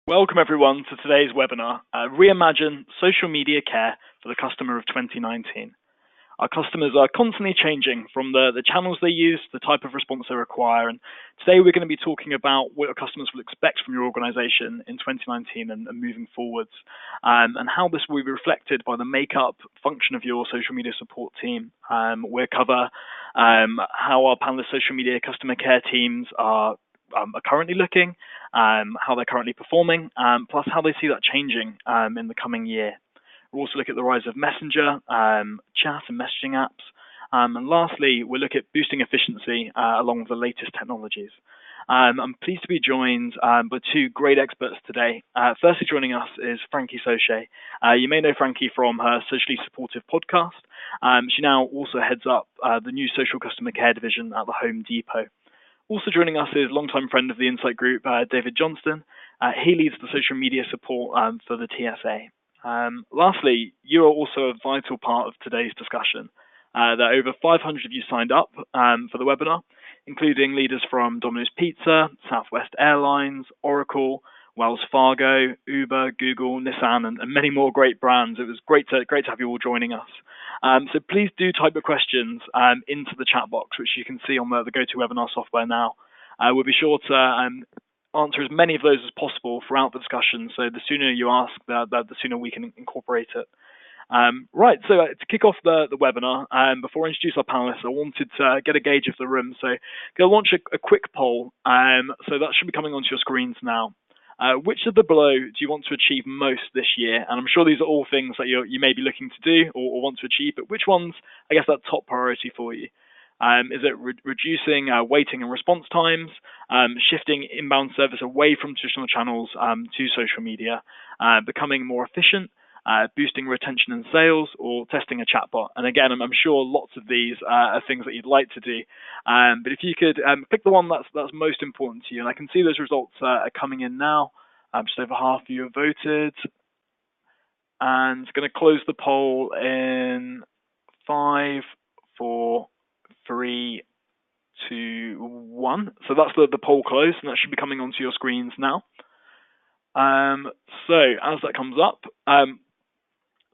Welcome everyone to today's webinar, Reimagine Social Media Care for the Customer of 2019. Our customers are constantly changing from the channels they use, the type of response they require, and today we're going to be talking about what your customers will expect from your organization in 2019 and moving forwards, and how this will be reflected by the makeup function of your social media support team. We'll cover how our panelist social media customer care teams are currently looking, how they're currently performing, plus how they see that changing in the coming year. We'll also look at the rise of Messenger, chat and messaging apps. And lastly, we'll look at boosting efficiency along with the latest technologies. I'm pleased to be joined by two great experts today. Firstly joining us is Frankie Saucier. You may know Frankie from her Socially Supportive podcast. She now also heads up the new social customer care division at the Home Depot. Also joining us is longtime friend of the Insight Group, David Johnston. He leads the social media support for the TSA. Lastly, you are also a vital part of today's discussion. There are over 500 of you signed up for the webinar, including leaders from Domino's Pizza, Southwest Airlines, Oracle, Wells Fargo, Uber, Google, Nissan, and many more great brands. It was great to have you all joining us. So please do type your questions into the chat box, which you can see on the GoToWebinar software now. We'll be sure to answer as many of those as possible throughout the discussion. So the sooner you ask, the sooner we can incorporate it. Right, so to kick off the webinar, before I introduce our panelists, I wanted to get a gauge of the room. So I'm going to launch a quick poll. So that should be coming onto your screens now. Which of the below do you want to achieve most this year? And I'm sure these are all things that you may be looking to do or want to achieve, but which ones, I guess, that top priority for you? Is it reducing waiting and response times, shifting inbound service away from traditional channels to social media, becoming more efficient, boosting retention and sales, or testing a chatbot? And again, I'm sure lots of these are things that you'd like to do. But if you could pick the one that's most important to you, and I can see those results are coming in now. Just over half of you have voted. And it's going to close the poll in 5, 4, 3, 2, 1. So that's the poll closed, and that should be coming onto your screens now. So as that comes up,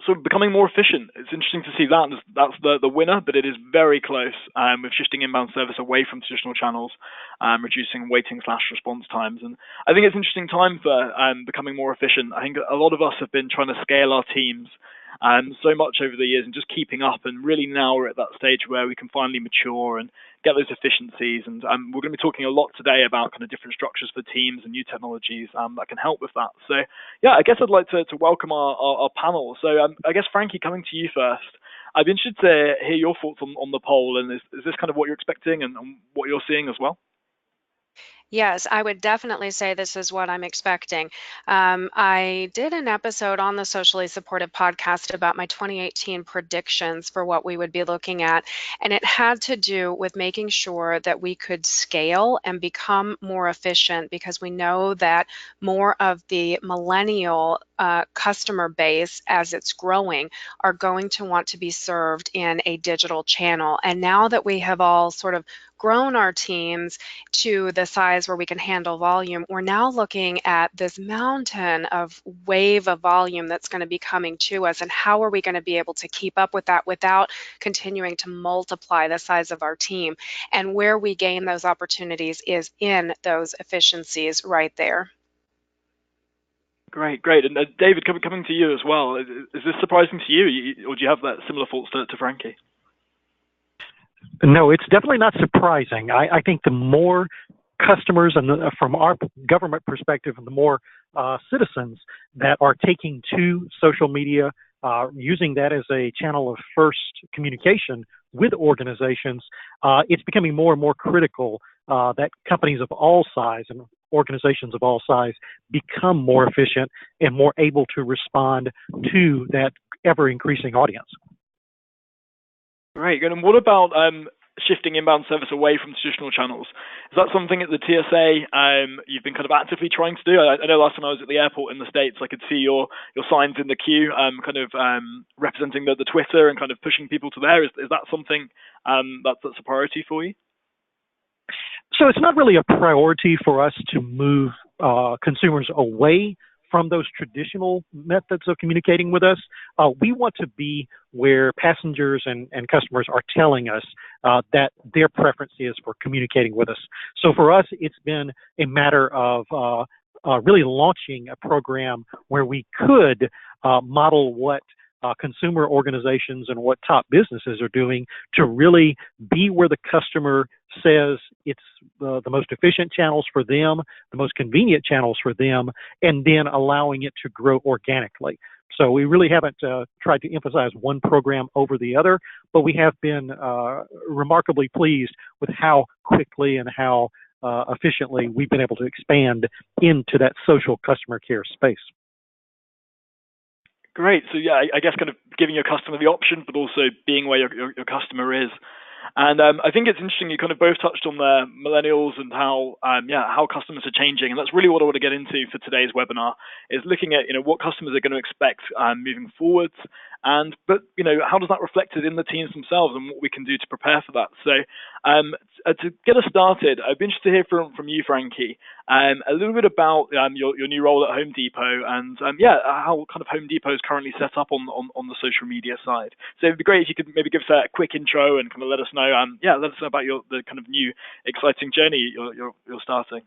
so becoming more efficient. It's interesting to see that's the winner, but it is very close with shifting inbound service away from traditional channels, reducing waiting/response times. And I think it's an interesting time for becoming more efficient. I think a lot of us have been trying to scale our teams so much over the years and just keeping up, and really now we're at that stage where we can finally mature and get those efficiencies. And we're going to be talking a lot today about kind of different structures for teams and new technologies that can help with that. So yeah, I guess I'd like to welcome our panel. So I guess Frankie, coming to you first, I'd be interested to hear your thoughts on the poll, and is this kind of what you're expecting and what you're seeing as well? Yes, I would definitely say this is what I'm expecting. I did an episode on the Socially Supportive podcast about my 2018 predictions for what we would be looking at, and it had to do with making sure that we could scale and become more efficient, because we know that more of the millennial customer base, as it's growing, are going to want to be served in a digital channel. And now that we have all sort of grown our teams to the size where we can handle volume, we're now looking at this mountain of wave of volume that's going to be coming to us, and how are we going to be able to keep up with that without continuing to multiply the size of our team? And where we gain those opportunities is in those efficiencies right there. Great. And David, coming to you as well, is this surprising to you, or do you have that similar thoughts to Frankie? No, it's definitely not surprising. I think the more customers, and from our government perspective, and the more citizens that are taking to social media, using that as a channel of first communication with organizations, it's becoming more and more critical that companies of all size and organizations of all size become more efficient and more able to respond to that ever-increasing audience. Great. And what about shifting inbound service away from traditional channels? Is that something at the TSA you've been kind of actively trying to do? I know last time I was at the airport in the States, I could see your signs in the queue, representing the Twitter and kind of pushing people to there. Is that something that's a priority for you? So it's not really a priority for us to move consumers away from those traditional methods of communicating with us. We want to be where passengers and customers are telling us that their preference is for communicating with us. So for us, it's been a matter of really launching a program where we could model what consumer organizations and what top businesses are doing to really be where the customer says it's the most efficient channels for them, the most convenient channels for them, and then allowing it to grow organically. So we really haven't tried to emphasize one program over the other, but we have been remarkably pleased with how quickly and how efficiently we've been able to expand into that social customer care space. Great. So yeah, I guess kind of giving your customer the option, but also being where your customer is. And I think it's interesting you kind of both touched on the millennials and how customers are changing, and that's really what I want to get into for today's webinar, is looking at what customers are going to expect moving forwards, but how does that reflect it in the teams themselves and what we can do to prepare for that. So to get us started, I'd be interested to hear from you, Frankie, a little bit about your new role at Home Depot and how kind of Home Depot is currently set up on the social media side. So it'd be great if you could maybe give us a quick intro and kind of let us know about the kind of new exciting journey you're starting.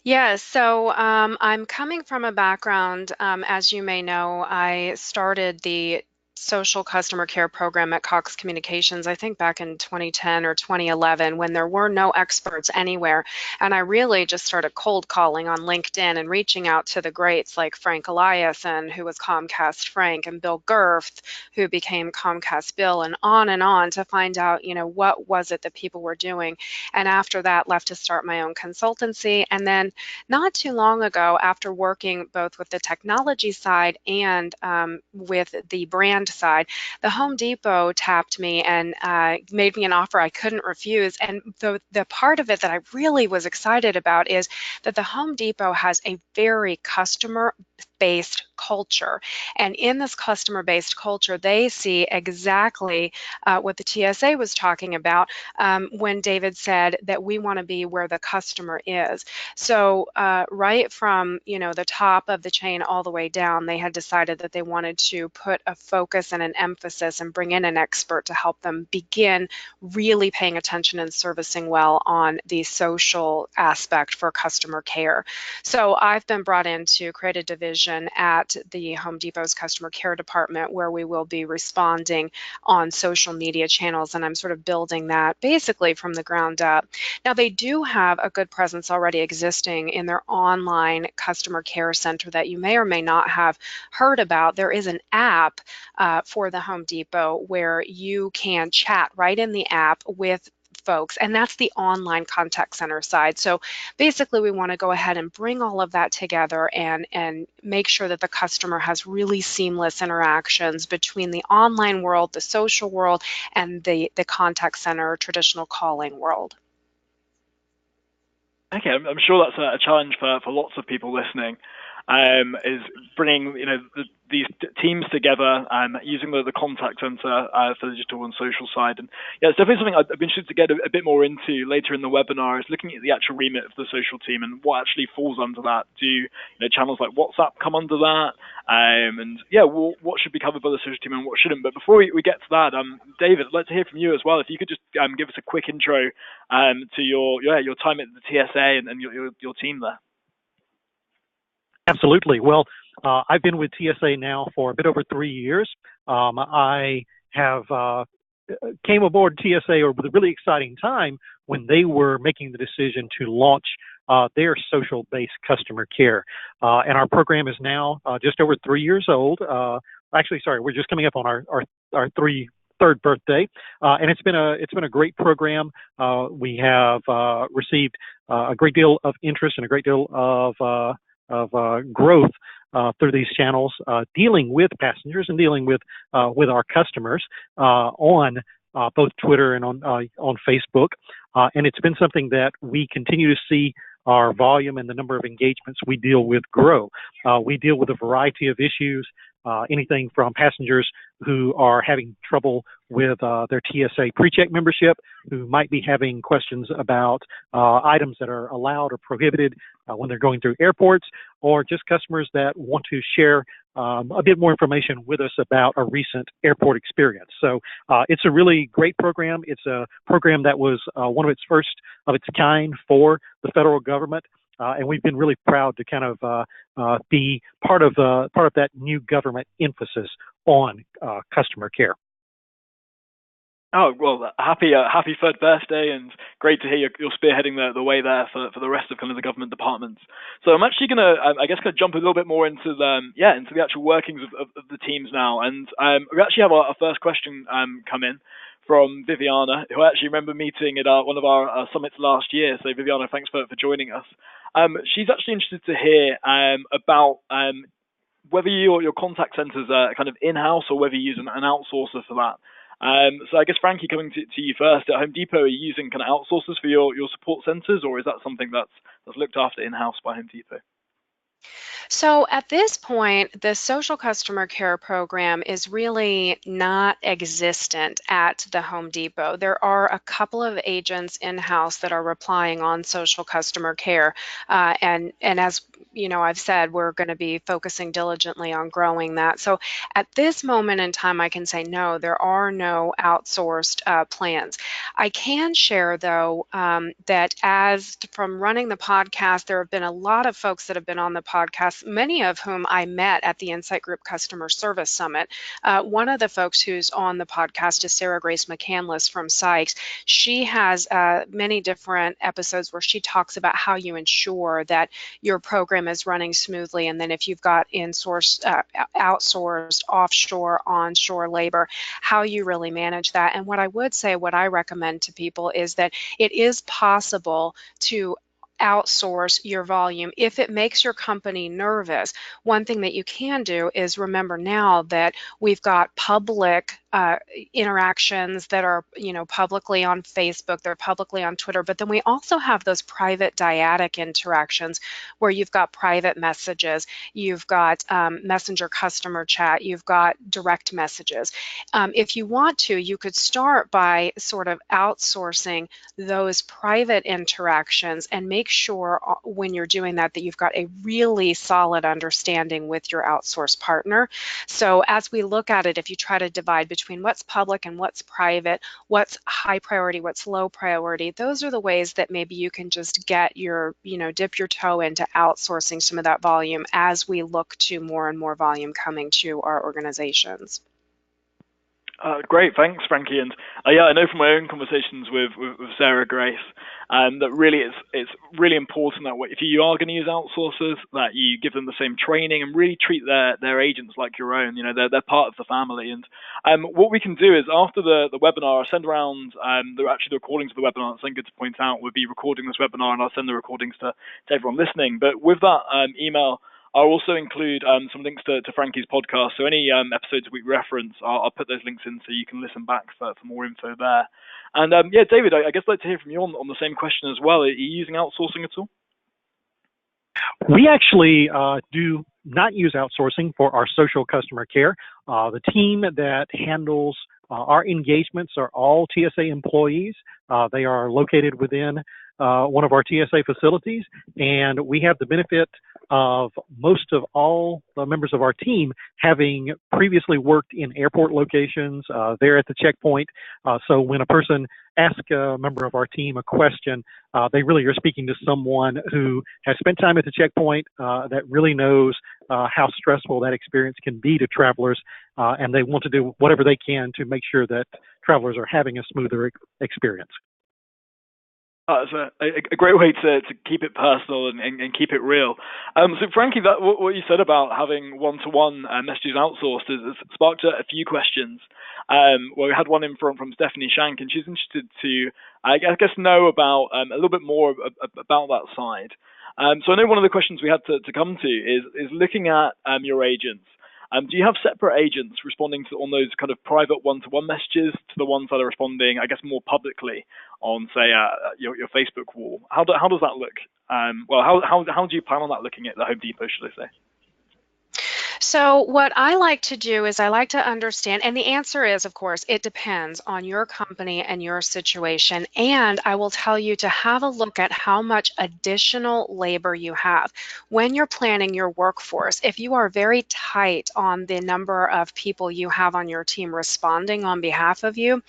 Yeah, so I'm coming from a background, as you may know, I started the social customer care program at Cox Communications, I think back in 2010 or 2011, when there were no experts anywhere. And I really just started cold calling on LinkedIn and reaching out to the greats like Frank Eliason, who was Comcast Frank, and Bill Gerth, who became Comcast Bill, and on to find out, what was it that people were doing. And after that, left to start my own consultancy. And then not too long ago, after working both with the technology side and with the brand side, the Home Depot tapped me and made me an offer I couldn't refuse. And the part of it that I really was excited about is that the Home Depot has a very customer-based culture. And in this customer-based culture, they see exactly what the TSA was talking about when David said that we want to be where the customer is. So right from the top of the chain all the way down, they had decided that they wanted to put a focus and an emphasis and bring in an expert to help them begin really paying attention and servicing well on the social aspect for customer care. So I've been brought in to create a division at the Home Depot's customer care department where we will be responding on social media channels, and I'm sort of building that basically from the ground up. Now, they do have a good presence already existing in their online customer care center that you may or may not have heard about. There is an app for the Home Depot where you can chat right in the app with folks, and that's the online contact center side. So basically we want to go ahead and bring all of that together and make sure that the customer has really seamless interactions between the online world, the social world, and the contact center traditional calling world. Okay, I'm sure that's a challenge for lots of people listening, is bringing these teams together, using the contact center for the digital and social side. And yeah, it's definitely something I've been interested to get a bit more into later in the webinar, is looking at the actual remit of the social team and what actually falls under that. Do channels like WhatsApp come under that? What should be covered by the social team and what shouldn't? But before we get to that, David, I'd like to hear from you as well. If you could just give us a quick intro to your time at the TSA and your team there. Absolutely. Well, I've been with TSA now for a bit over 3 years. I have came aboard TSA with a really exciting time when they were making the decision to launch their social-based customer care. And our program is now just over 3 years old. We're just coming up on our third birthday, and it's been a great program. We have received a great deal of interest and a great deal of growth through these channels, dealing with passengers and dealing with our customers on both Twitter and on Facebook. And it's been something that we continue to see our volume and the number of engagements we deal with grow. We deal with a variety of issues anything from passengers who are having trouble with their TSA PreCheck membership, who might be having questions about items that are allowed or prohibited when they're going through airports, or just customers that want to share a bit more information with us about a recent airport experience. So it's a really great program. It's a program that was one of its first of its kind for the federal government. And we've been really proud to kind of be part of that new government emphasis on customer care. Oh, well, happy third birthday, and great to hear you're spearheading the way there for the rest of kind of the government departments. So I'm actually gonna jump a little bit more into the actual workings of the teams now, and we actually have our first question come in from Viviana, who I actually remember meeting at one of our summits last year. So Viviana, thanks for joining us. She's actually interested to hear about whether your contact centers are kind of in-house or whether you use an outsourcer for that. So I guess, Frankie, coming to you first, at Home Depot, are you using kind of outsourcers for your support centers, or is that something that's looked after in-house by Home Depot? So at this point, the social customer care program is really not existent at the Home Depot. There are a couple of agents in-house that are relying on social customer care, and as you know, I've said we're going to be focusing diligently on growing that. So at this moment in time, I can say no, there are no outsourced plans. I can share, though, that as from running the podcast, there have been a lot of folks that have been on the podcast, many of whom I met at the Insight Group Customer Service Summit. One of the folks who's on the podcast is Sarah Grace McCandless from Sykes. She has many different episodes where she talks about how you ensure that your program is running smoothly, and then if you've got outsourced, offshore, onshore labor, how you really manage that. And what I would say, what I recommend to people is that it is possible to outsource your volume if it makes your company nervous. One thing that you can do is remember now that we've got public interactions that are, publicly on Facebook, they're publicly on Twitter, but then we also have those private dyadic interactions where you've got private messages, you've got messenger customer chat, you've got direct messages. If you want to, you could start by sort of outsourcing those private interactions and make sure when you're doing that you've got a really solid understanding with your outsource partner. So as we look at it, if you try to divide between what's public and what's private, what's high priority, what's low priority, those are the ways that maybe you can just get your, dip your toe into outsourcing some of that volume as we look to more and more volume coming to our organizations. Great, thanks, Frankie. And yeah, I know from my own conversations with Sarah Grace that really it's really important that if you are going to use outsourcers, that you give them the same training and really treat their agents like your own. They're part of the family. And what we can do is after the webinar, I'll send around the recordings of the webinar. It's good to point out we'll be recording this webinar, and I'll send the recordings to everyone listening. But with that email, I'll also include some links to Frankie's podcast. So any episodes we reference, I'll put those links in so you can listen back for more info there. And yeah, David, I guess I'd like to hear from you on the same question as well. Are you using outsourcing at all? We actually do not use outsourcing for our social customer care. The team that handles our engagements are all TSA employees. They are located within one of our TSA facilities, and we have the benefit of most of all the members of our team having previously worked in airport locations there at the checkpoint. So when a person asks a member of our team a question, they really are speaking to someone who has spent time at the checkpoint that really knows how stressful that experience can be to travelers, and they want to do whatever they can to make sure that travelers are having a smoother experience. It's a great way to keep it personal and keep it real. So Frankie, what you said about having one-to-one messages outsourced has sparked a few questions. Well, we had one in from Stephanie Shank, and she's interested to, I guess, know about a little bit more about that side. So I know one of the questions we had to come to is looking at your agents. Do you have separate agents responding on those kind of private one-to-one messages to the ones that are responding, I guess, more publicly on, say, your Facebook wall? How does that look? How do you plan on that looking at the Home Depot, should I say? So what I like to do is I like to understand, and the answer is, of course, it depends on your company and your situation. And I will tell you to have a look at how much additional labor you have. When you're planning your workforce, if you are very tight on the number of people you have on your team responding on behalf of you,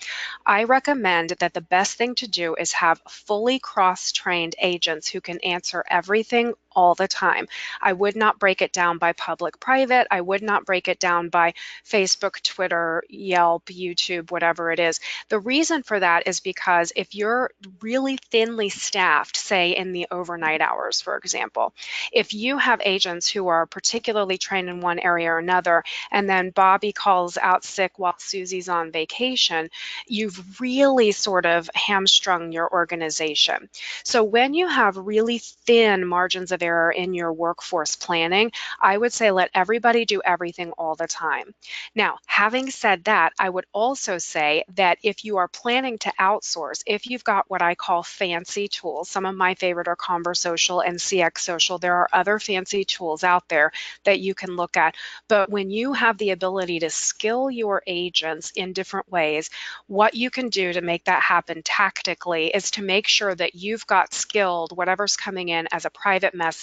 I recommend that the best thing to do is have fully cross-trained agents who can answer everything all the time. I would not break it down by public private. I would not break it down by Facebook, Twitter, Yelp, YouTube, whatever it is. The reason for that is because if you're really thinly staffed, say in the overnight hours, for example, if you have agents who are particularly trained in one area or another, and then Bobby calls out sick while Susie's on vacation, you've really sort of hamstrung your organization. So when you have really thin margins of error in your workforce planning, I would say let everybody do everything all the time. Now, having said that, I would also say that if you are planning to outsource, if you've got what I call fancy tools, some of my favorite are Conversocial and CX Social. There are other fancy tools out there that you can look at. But when you have the ability to skill your agents in different ways, what you can do to make that happen tactically is to make sure that you've got skilled whatever's coming in as a private message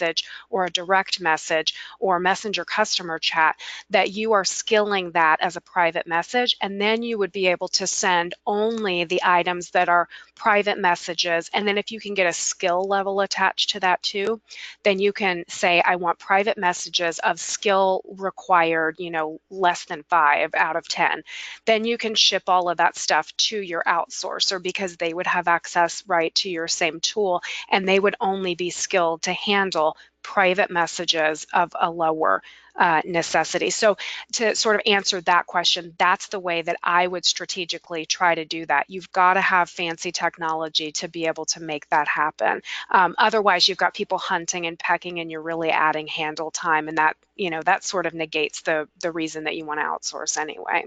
or a direct message or messenger customer chat, that you are skilling that as a private message, and then you would be able to send only the items that are private messages. And then if you can get a skill level attached to that too, then you can say, I want private messages of skill required, less than 5 out of 10. Then you can ship all of that stuff to your outsourcer because they would have access right to your same tool, and they would only be skilled to handle private messages of a lower necessity. So to sort of answer that question, that's the way that I would strategically try to do that. You've got to have fancy technology to be able to make that happen. Otherwise, you've got people hunting and pecking, and you're really adding handle time, and that sort of negates the reason that you want to outsource anyway.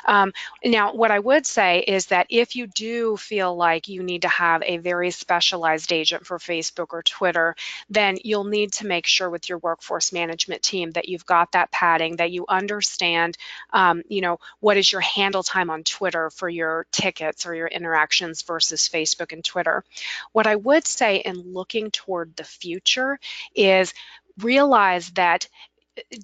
Now, what I would say is that if you do feel like you need to have a very specialized agent for Facebook or Twitter, then you'll need to make sure with your workforce management team that you've got that padding, that you understand, what is your handle time on Twitter for your tickets or your interactions versus Facebook and Twitter. What I would say in looking toward the future is realize that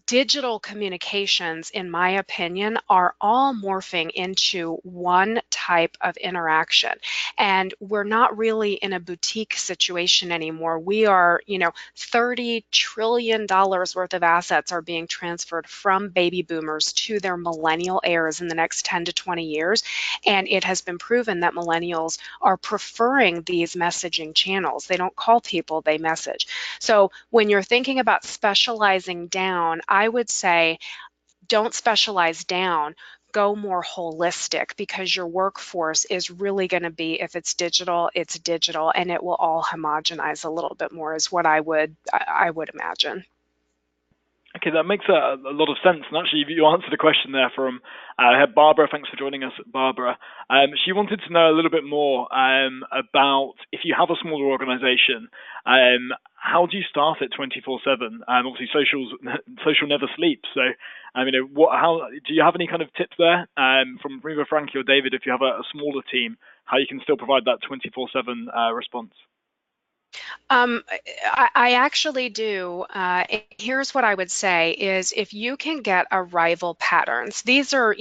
digital communications, in my opinion, are all morphing into one type of interaction. And we're not really in a boutique situation anymore. We are, $30 trillion worth of assets are being transferred from baby boomers to their millennial heirs in the next 10 to 20 years. And it has been proven that millennials are preferring these messaging channels. They don't call people, they message. So when you're thinking about specializing down, I would say don't specialize down, go more holistic, because your workforce is really going to be, if it's digital, and it will all homogenize a little bit more is what I would imagine. Okay, that makes a lot of sense. And actually, you answered a question there from Barbara. Thanks for joining us, Barbara. She wanted to know a little bit more about if you have a smaller organization, how do you staff it 24/7? Obviously, social never sleeps. So, how do you have any kind of tips there from either Frankie or David? If you have a smaller team, how you can still provide that 24/7 response? I actually do. Here's what I would say is if you can get arrival patterns, these are,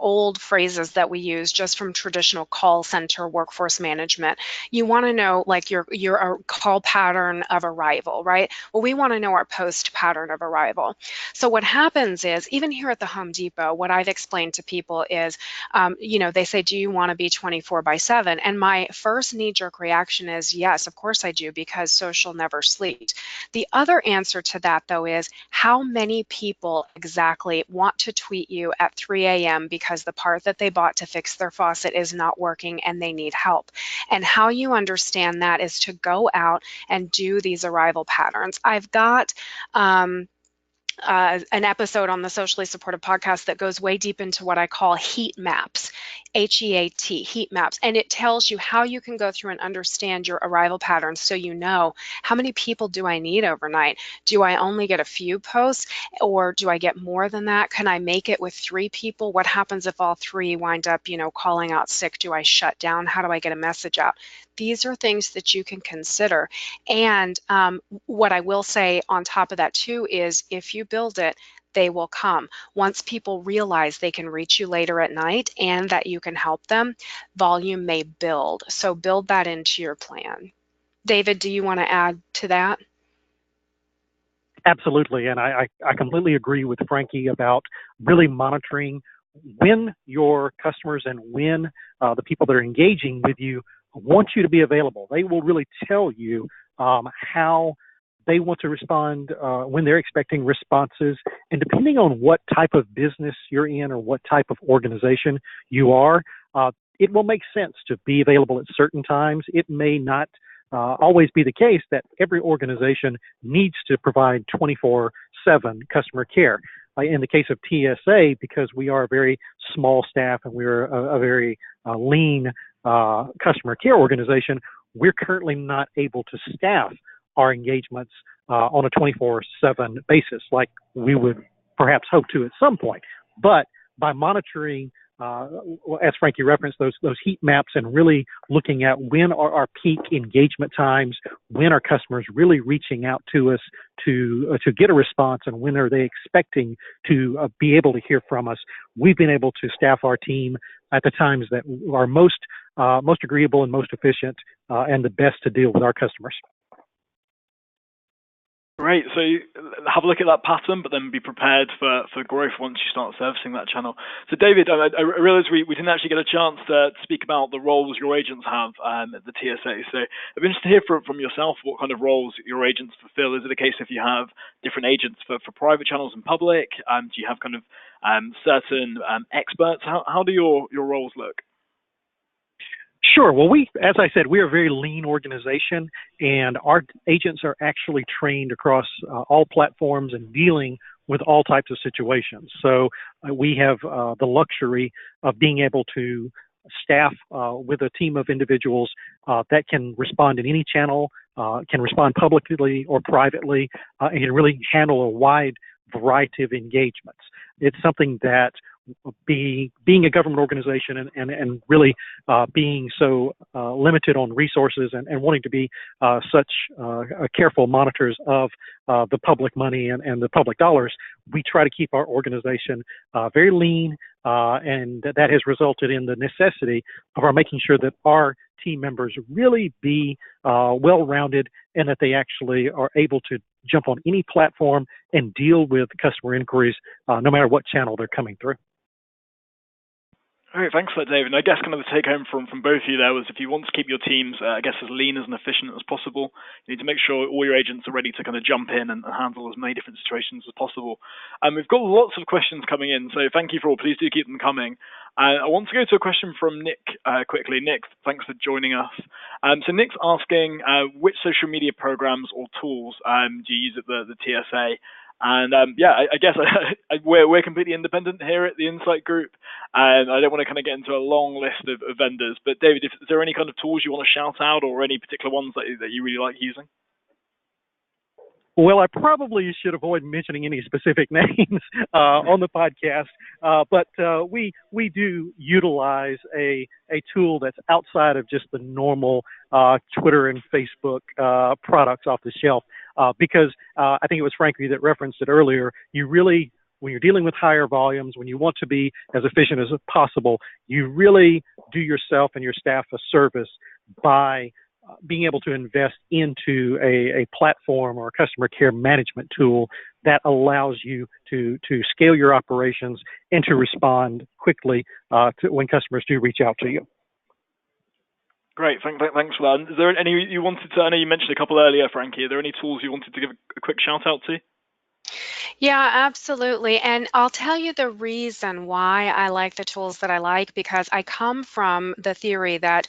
old phrases that we use just from traditional call center workforce management. You want to know like your call pattern of arrival, right? Well, we want to know our post pattern of arrival. So what happens is, even here at the Home Depot, what I've explained to people is, they say, do you want to be 24/7? And my first knee-jerk reaction is, yes, of course I do, because social never sleeps. The other answer to that, though, is how many people exactly want to tweet you at 3 a.m. because the part that they bought to fix their faucet is not working and they need help. And how you understand that is to go out and do these arrival patterns. I've got an episode on the Socially Supported podcast that goes way deep into what I call heat maps, HEAT, heat maps. And it tells you how you can go through and understand your arrival patterns so you know how many people do I need overnight? Do I only get a few posts or do I get more than that? Can I make it with 3 people? What happens if all 3 wind up, calling out sick? Do I shut down? How do I get a message out? These are things that you can consider. And what I will say on top of that too is if you build it, they will come. Once people realize they can reach you later at night and that you can help them, volume may build. So build that into your plan. David, do you want to add to that? Absolutely, and I completely agree with Frankie about really monitoring when your customers and when the people that are engaging with you want you to be available. They will really tell you how they want to respond, when they're expecting responses, and depending on what type of business you're in or what type of organization you are, it will make sense to be available at certain times. It may not always be the case that every organization needs to provide 24/7 customer care. In the case of TSA, because we are a very small staff and we're a very lean customer care organization, we're currently not able to staff our engagements on a 24/7 basis like we would perhaps hope to at some point. But by monitoring, as Frankie referenced, those heat maps and really looking at when are our peak engagement times, when are customers really reaching out to us to get a response, and when are they expecting to be able to hear from us, we've been able to staff our team at the times that are most agreeable and most efficient and the best to deal with our customers. Great. So have a look at that pattern, but then be prepared for growth once you start servicing that channel. So David, I realized we didn't actually get a chance to speak about the roles your agents have at the TSA. So I'd be interested to hear from yourself what kind of roles your agents fulfill. Is it a case if you have different agents for private channels and public? Do you have kind of certain experts? How do your roles look? Sure. Well, as I said, we are a very lean organization, and our agents are actually trained across all platforms and dealing with all types of situations. So we have the luxury of being able to staff with a team of individuals that can respond in any channel, can respond publicly or privately, and can really handle a wide variety of engagements. It's something that being a government organization and really being so limited on resources and wanting to be such careful monitors of the public money and the public dollars, we try to keep our organization very lean, and that has resulted in the necessity of our making sure that our team members really be well-rounded and that they actually are able to jump on any platform and deal with customer inquiries no matter what channel they're coming through. All right, thanks for that, David. And I guess kind of the take home from both of you there was if you want to keep your teams, I guess, as lean and efficient as possible, you need to make sure all your agents are ready to kind of jump in and handle as many different situations as possible. We've got lots of questions coming in, so thank you for all. Please do keep them coming. I want to go to a question from Nick quickly. Nick, thanks for joining us. So Nick's asking, which social media programs or tools do you use at the TSA? And I guess we're completely independent here at the Insight Group, and I don't want to kind of get into a long list of vendors. But David, is there any kind of tools you want to shout out, or any particular ones that you really like using? Well, I probably should avoid mentioning any specific names on the podcast, but we do utilize a tool that's outside of just the normal Twitter and Facebook products off the shelf, because I think it was Frankie that referenced it earlier. You really, when you're dealing with higher volumes, when you want to be as efficient as possible, you really do yourself and your staff a service by being able to invest into a platform or a customer care management tool that allows you to scale your operations and to respond quickly to when customers do reach out to you. Great, thanks for that. Is there any you wanted to? I know you mentioned a couple earlier, Frankie. Are there any tools you wanted to give a quick shout out to? Yeah, absolutely. And I'll tell you the reason why I like the tools that I like, because I come from the theory that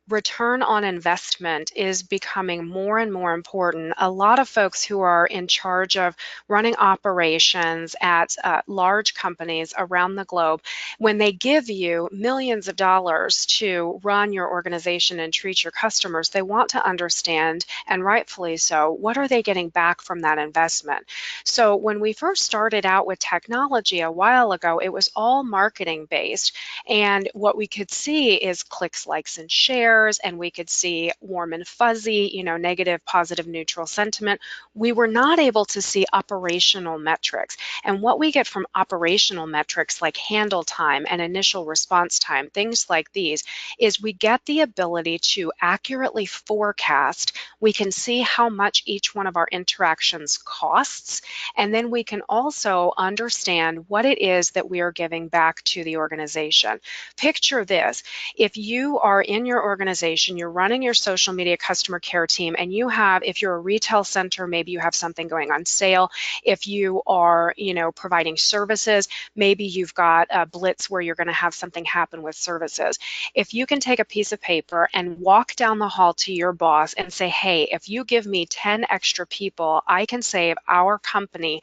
return on investment is becoming more and more important. A lot of folks who are in charge of running operations at large companies around the globe, when they give you millions of dollars to run your organization and treat your customers, they want to understand, and rightfully so, what are they getting back from that investment? So when we first started out with technology a while ago, it was all marketing based. And what we could see is clicks, likes, and shares, and we could see warm and fuzzy, negative, positive, neutral sentiment. We were not able to see operational metrics. And what we get from operational metrics like handle time and initial response time, things like these, is we get the ability to accurately forecast. We can see how much each one of our interactions costs, and then we can also understand what it is that we are giving back to the organization. Picture this. If you are in your organization, you're running your social media customer care team, and if you're a retail center, maybe you have something going on sale. If you are, providing services, maybe you've got a blitz where you're going to have something happen with services. If you can take a piece of paper and walk down the hall to your boss and say, hey, if you give me 10 extra people, I can save our company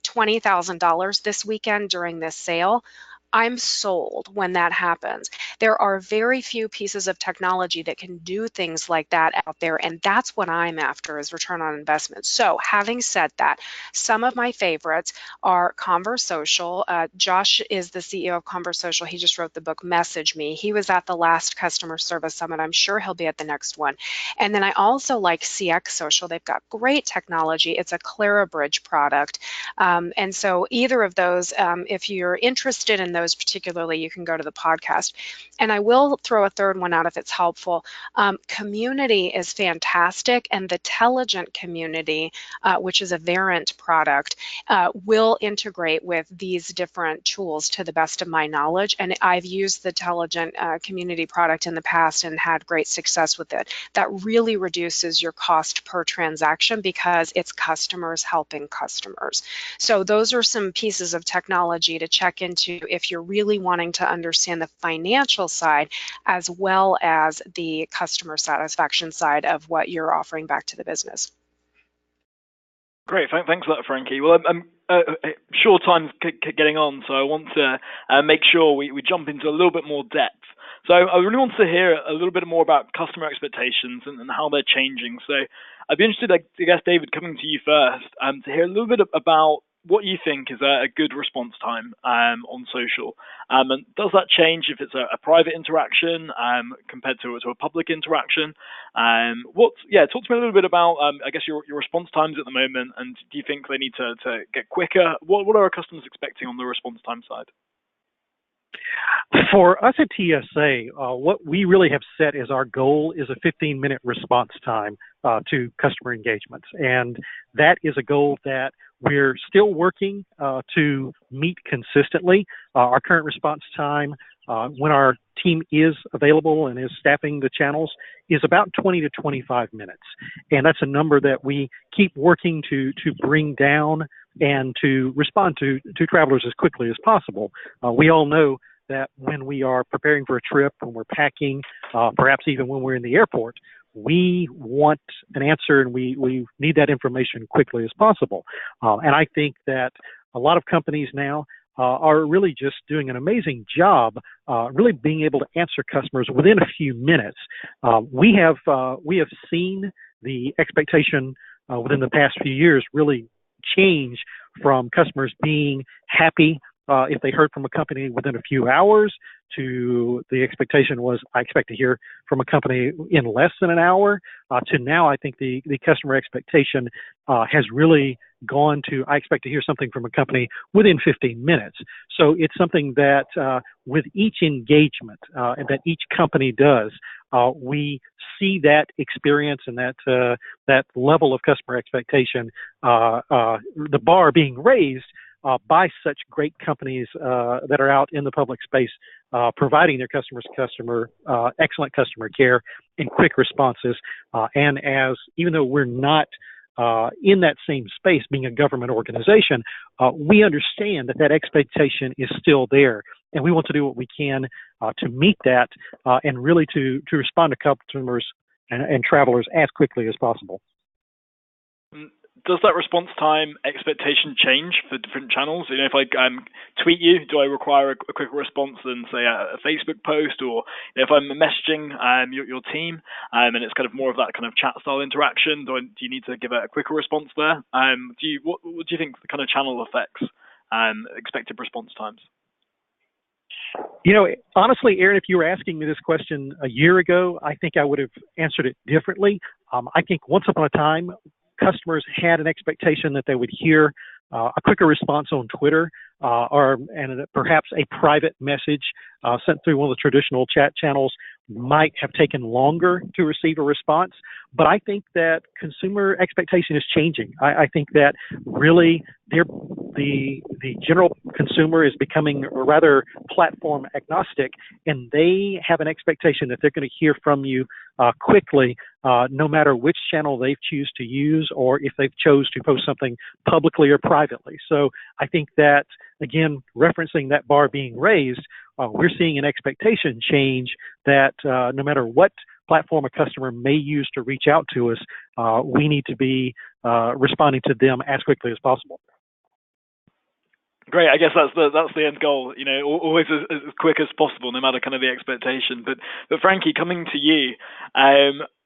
$20,000 this weekend during this sale. I'm sold when that happens. There are very few pieces of technology that can do things like that out there, and that's what I'm after, is return on investment. So having said that, some of my favorites are Conversocial. Josh is the CEO of Conversocial. He just wrote the book Message Me. He was at the last customer service summit. I'm sure he'll be at the next one. And then I also like CX Social. They've got great technology. It's a Clarabridge product. And so either of those, if you're interested in those particularly, you can go to the podcast. And I will throw a third one out if it's helpful. Community is fantastic, and the Telligent Community, which is a Verint product, will integrate with these different tools to the best of my knowledge. And I've used the Telligent Community product in the past and had great success with it. That really reduces your cost per transaction because it's customers helping customers. So those are some pieces of technology to check into if you're really wanting to understand the financial side as well as the customer satisfaction side of what you're offering back to the business. Great, thanks for that, Frankie. Well, I'm sure time's getting on, so I want to make sure we jump into a little bit more depth. So I really want to hear a little bit more about customer expectations and how they're changing. So I'd be interested, I guess, David, coming to you first, to hear a little bit about what you think is a good response time on social. And does that change if it's a private interaction compared to a public interaction? Talk to me a little bit about, I guess, your response times at the moment, and do you think they need to get quicker? What are our customers expecting on the response time side? For us at TSA, what we really have set as our goal is a 15-minute response time to customer engagements. And that is a goal that we're still working to meet consistently. Our current response time, when our team is available and is staffing the channels, is about 20 to 25 minutes. And that's a number that we keep working to bring down and to respond to travelers as quickly as possible. We all know that when we are preparing for a trip, when we're packing, perhaps even when we're in the airport, we want an answer and we need that information quickly as possible. And I think that a lot of companies now are really just doing an amazing job really being able to answer customers within a few minutes. We have seen the expectation within the past few years really change from customers being happy if they heard from a company within a few hours to the expectation was, I expect to hear from a company in less than an hour, to now I think the customer expectation has really gone to, I expect to hear something from a company within 15 minutes. So it's something that with each engagement that each company does, we see that experience and that level of customer expectation, the bar being raised by such great companies that are out in the public space providing their customers excellent customer care and quick responses. And even though we're not in that same space, being a government organization, we understand that that expectation is still there, and we want to do what we can to meet that and really to respond to customers and travelers as quickly as possible. Does that response time expectation change for different channels? You know, if I tweet you, do I require a quicker response than, say, a Facebook post? Or if I'm messaging your team and it's kind of more of that kind of chat style interaction, do you need to give a quicker response there? What do you think the kind of channel affects expected response times? You know, honestly, Aaron, if you were asking me this question a year ago, I think I would have answered it differently. I think once upon a time, customers had an expectation that they would hear a quicker response on Twitter and perhaps a private message sent through one of the traditional chat channels might have taken longer to receive a response. But I think that consumer expectation is changing. I think that really the general consumer is becoming rather platform agnostic, and they have an expectation that they're going to hear from you quickly, no matter which channel they choose to use or if they've chose to post something publicly or privately. So I think that, again, referencing that bar being raised, we're seeing an expectation change that no matter what platform a customer may use to reach out to us, we need to be responding to them as quickly as possible. Great. I guess that's the end goal. You know, always as quick as possible, no matter kind of the expectation. But Frankie, coming to you,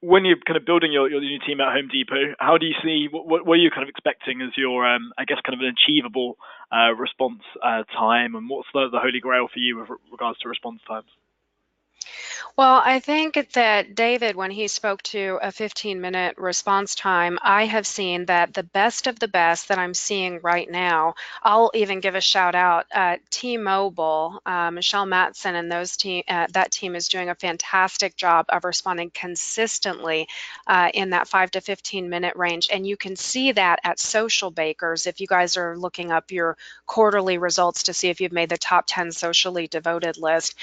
when you're kind of building your new team at Home Depot, how do you see what are you kind of expecting as your I guess kind of an achievable response time, and what's the holy grail for you with regards to response times? Well, I think that David, when he spoke to a 15-minute response time, I have seen that the best of the best that I'm seeing right now, I'll even give a shout out, T-Mobile, Michelle Matson and that team is doing a fantastic job of responding consistently in that 5 to 15-minute range. And you can see that at Social Bakers. If you guys are looking up your quarterly results to see if you've made the top 10 socially devoted list,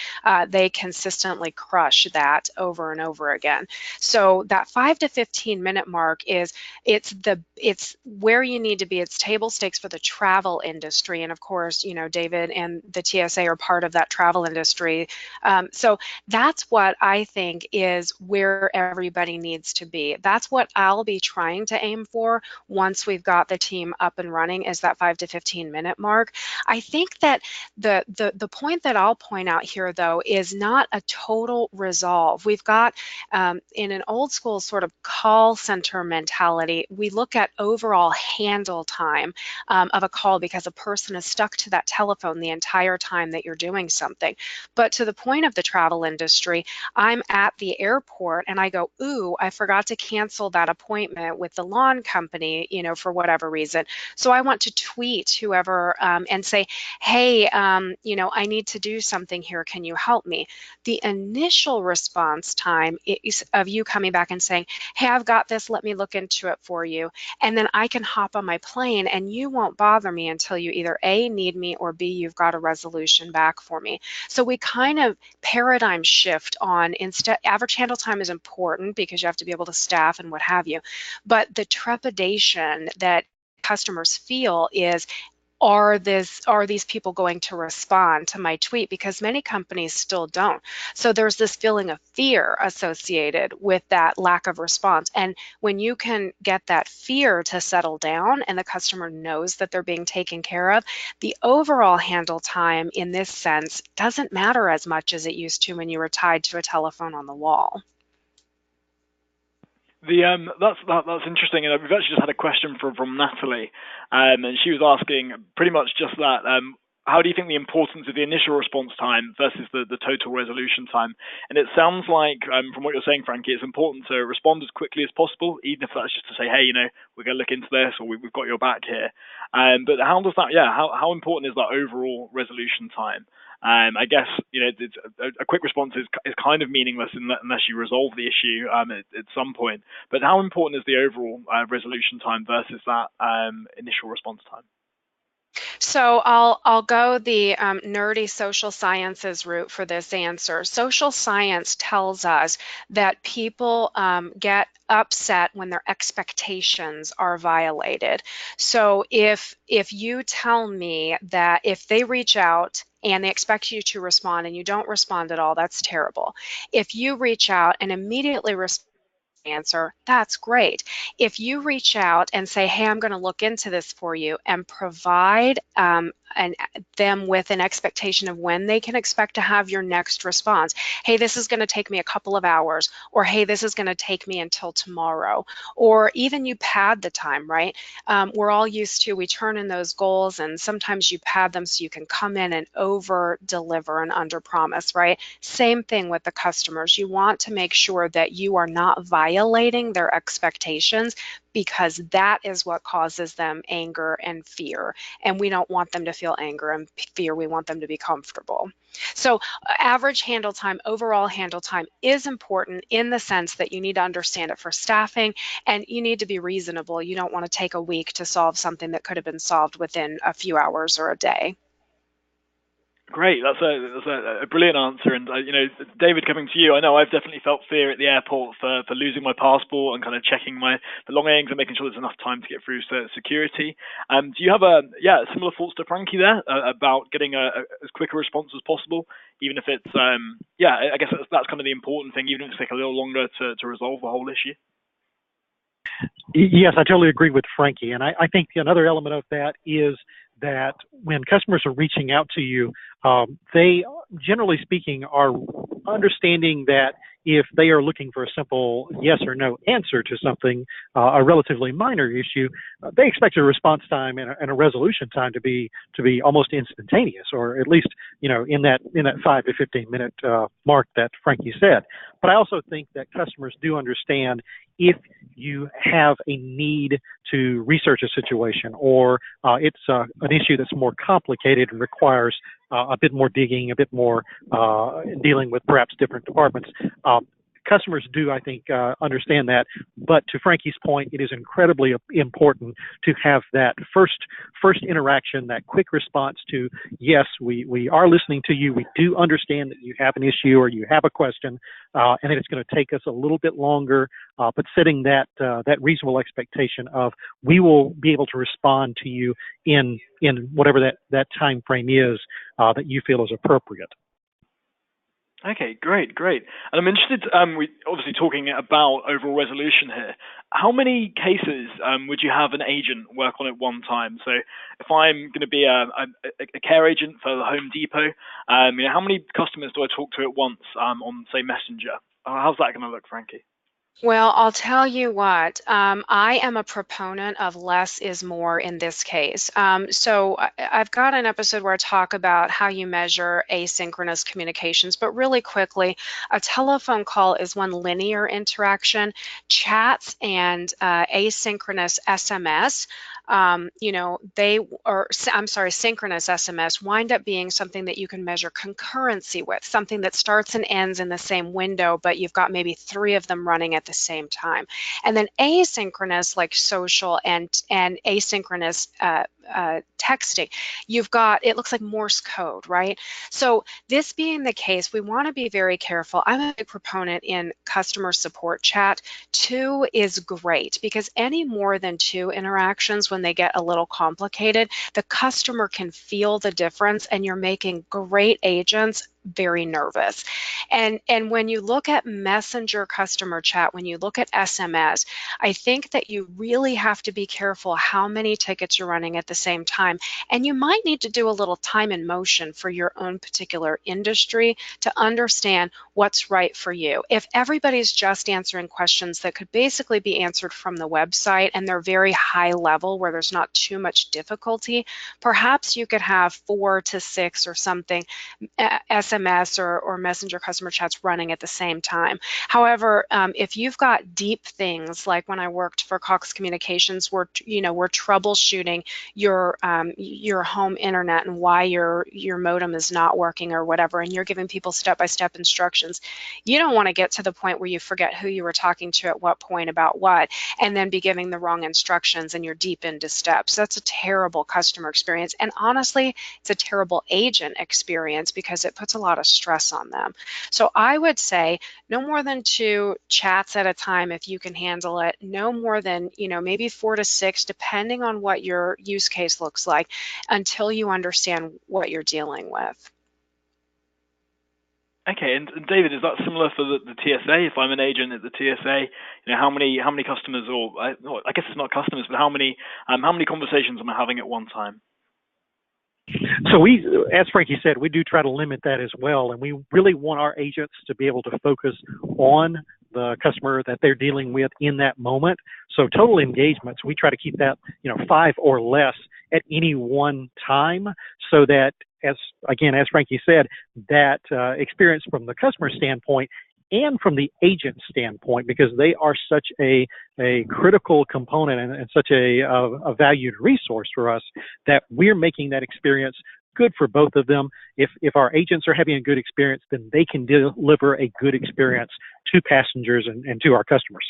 they consistently crush that over and over again. So that 5 to 15-minute mark it's where you need to be. It's table stakes for the travel industry, and of course, you know, David and the TSA are part of that travel industry. So that's what I think is where everybody needs to be. That's what I'll be trying to aim for once we've got the team up and running, is that 5 to 15-minute mark. I think that the point that I'll point out here, though, is not a total resolve. We've got in an old school sort of call center mentality, we look at overall handle time of a call because a person is stuck to that telephone the entire time that you're doing something. But to the point of the travel industry, I'm at the airport and I go, ooh, I forgot to cancel that appointment with the lawn company, you know, for whatever reason. So I want to tweet whoever and say, hey, you know, I need to do something here. Can you help me? The initial response time is of you coming back and saying, hey, I've got this, let me look into it for you. And then I can hop on my plane and you won't bother me until you either A, need me, or B, you've got a resolution back for me. So we kind of paradigm shift on, instead, average handle time is important because you have to be able to staff and what have you. But the trepidation that customers feel is, are these people going to respond to my tweet? Because many companies still don't. So there's this feeling of fear associated with that lack of response. And when you can get that fear to settle down and the customer knows that they're being taken care of, the overall handle time in this sense doesn't matter as much as it used to when you were tied to a telephone on the wall. That's interesting, and we've actually just had a question from Natalie, and she was asking pretty much just that. How do you think the importance of the initial response time versus the total resolution time? And it sounds like, from what you're saying, Frankie, it's important to respond as quickly as possible, even if that's just to say, hey, you know, we're going to look into this, or we've got your back here. But how does that? Yeah, how important is that overall resolution time? I guess, you know, a quick response is kind of meaningless unless you resolve the issue at some point. But how important is the overall resolution time versus that initial response time? So I'll go the nerdy social sciences route for this answer. Social science tells us that people get upset when their expectations are violated. So if you tell me that if they reach out and they expect you to respond and you don't respond at all, that's terrible. If you reach out and immediately respond answer, that's great. If you reach out and say, hey, I'm going to look into this for you and provide them with an expectation of when they can expect to have your next response. Hey, this is going to take me a couple of hours, or hey, this is going to take me until tomorrow, or even you pad the time, right? We're all used to, we turn in those goals and sometimes you pad them so you can come in and over deliver and under promise, right? Same thing with the customers. You want to make sure that you are not violating their expectations, because that is what causes them anger and fear. And we don't want them to feel anger and fear. We want them to be comfortable. So average handle time, overall handle time is important in the sense that you need to understand it for staffing and you need to be reasonable. You don't want to take a week to solve something that could have been solved within a few hours or a day. Great, that's a brilliant answer. And David, coming to you, I know I've definitely felt fear at the airport for losing my passport and kind of checking my belongings and making sure there's enough time to get through security. Do you have similar thoughts to Frankie there about getting as quick a response as possible, even if it's I guess that's kind of the important thing, even if it's take a little longer to resolve the whole issue. Yes, I totally agree with Frankie, and I think another element of that is that when customers are reaching out to you, they, generally speaking, are understanding that if they are looking for a simple yes or no answer to something, a relatively minor issue, they expect a response time and a resolution time to be almost instantaneous, or at least in that 5 to 15 minute mark that Frankie said. But I also think that customers do understand if you have a need to research a situation, or it's an issue that's more complicated and requires a bit more digging, a bit more dealing with perhaps different departments. Customers do, I think, understand that. But to Frankie's point, it is incredibly important to have that first interaction, that quick response to, yes, we are listening to you. We do understand that you have an issue or you have a question, and that it's going to take us a little bit longer, but setting that reasonable expectation of we will be able to respond to you in whatever that time frame is that you feel is appropriate. Okay, great. And I'm interested, we obviously talking about overall resolution here. How many cases would you have an agent work on at one time? So if I'm going to be a care agent for the Home Depot, how many customers do I talk to at once on, say, Messenger? How's that going to look, Frankie? Well, I'll tell you what, I am a proponent of less is more in this case. So I've got an episode where I talk about how you measure asynchronous communications, but really quickly, a telephone call is one linear interaction. Chats and asynchronous SMS, synchronous SMS wind up being something that you can measure concurrency with, something that starts and ends in the same window, but you've got maybe 3 of them running at the same time. And then asynchronous, like social and asynchronous texting, you've got, it looks like Morse code, right? So this being the case, we want to be very careful. I'm a big proponent in customer support chat. 2 is great, because any more than 2 interactions, when they get a little complicated, the customer can feel the difference, and you're making great agents very nervous. And when you look at Messenger customer chat, when you look at SMS, I think that you really have to be careful how many tickets you're running at the same time. And you might need to do a little time and motion for your own particular industry to understand what's right for you. If everybody's just answering questions that could basically be answered from the website and they're very high level where there's not too much difficulty, perhaps you could have 4 to 6 or something SMS or Messenger customer chats running at the same time. However, if you've got deep things, like when I worked for Cox Communications, we're troubleshooting your your home internet and why your modem is not working or whatever, and you're giving people step-by-step instructions. You don't want to get to the point where you forget who you were talking to at what point about what, and then be giving the wrong instructions and you're deep into steps. That's a terrible customer experience, and honestly, it's a terrible agent experience because it puts a lot of stress on them. So I would say no more than 2 chats at a time if you can handle it. No more than, maybe 4 to 6, depending on what your use case looks like, until you understand what you're dealing with. Okay, and David, is that similar for the TSA? If I'm an agent at the TSA, how many customers, or I guess it's not customers, but how many conversations am I having at one time? So we, as Frankie said, we do try to limit that as well, and we really want our agents to be able to focus on the customer that they're dealing with in that moment. So total engagements, we try to keep that 5 or less at any one time, so that, as Frankie said, that experience from the customer standpoint and from the agent standpoint, because they are such a critical component and such a valued resource for us, that we're making that experience good for both of them. If our agents are having a good experience, then they can deliver a good experience to passengers and to our customers.